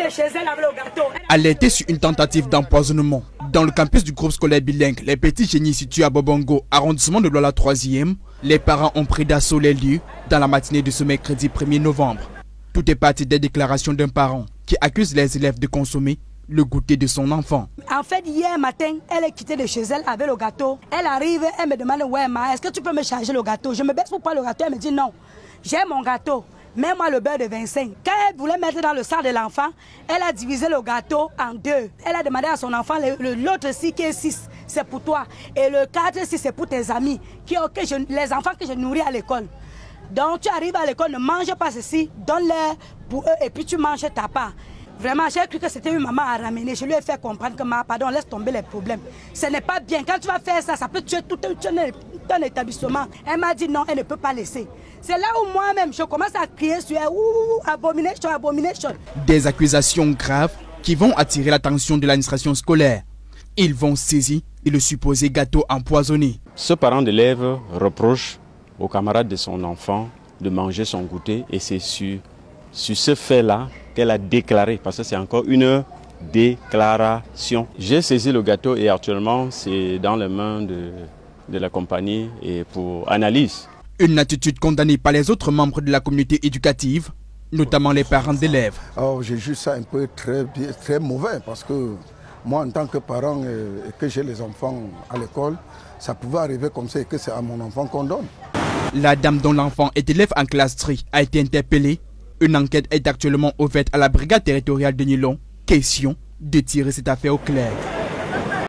de chez elle avec le gâteau. Alertés sur une tentative d'empoisonnement dans le campus du groupe scolaire bilingue Les Petits Génies situé à Bobongo, arrondissement de Douala 3e, les parents ont pris d'assaut les lieux dans la matinée de ce mercredi 1er novembre. Tout est parti des déclarations d'un parent qui accuse les élèves de consommer le goûter de son enfant. En fait, hier matin, elle est quittée de chez elle avec le gâteau. Elle arrive, elle me demande, ouais, ma, est-ce que tu peux me charger le gâteau? Je me baisse pour prendre le gâteau, elle me dit non, j'ai mon gâteau. Mets-moi le beurre de 25. Quand elle voulait mettre dans le sac de l'enfant, elle a divisé le gâteau en deux. Elle a demandé à son enfant, l'autre 6 qui est 6, c'est pour toi. Et le 4, c'est pour tes amis, les enfants que je nourris à l'école. Donc tu arrives à l'école, ne mange pas ceci, donne-leur pour eux et puis tu manges ta part. Vraiment, j'ai cru que c'était une maman à ramener. Je lui ai fait comprendre que, pardon, laisse tomber les problèmes. Ce n'est pas bien. Quand tu vas faire ça, ça peut tuer tout un établissement. Elle m'a dit non, elle ne peut pas laisser. C'est là où moi-même, je commence à crier sur elle. Abomination, abomination. Des accusations graves qui vont attirer l'attention de l'administration scolaire. Ils vont saisir le supposé gâteau empoisonné. Ce parent d'élève reproche aux camarades de son enfant de manger son goûter et c'est sur ce fait-là qu'elle a déclaré, parce que c'est encore une déclaration. J'ai saisi le gâteau et actuellement c'est dans les mains de la compagnie et pour analyse. Une attitude condamnée par les autres membres de la communauté éducative, notamment les parents d'élèves. Alors j'ai juste ça un peu très mauvais parce que moi en tant que parent et que j'ai les enfants à l'école, ça pouvait arriver comme ça et que c'est à mon enfant qu'on donne. La dame dont l'enfant est élève en classe 3 a été interpellée. Une enquête est actuellement ouverte à la brigade territoriale de Nilon. Question de tirer cette affaire au clair.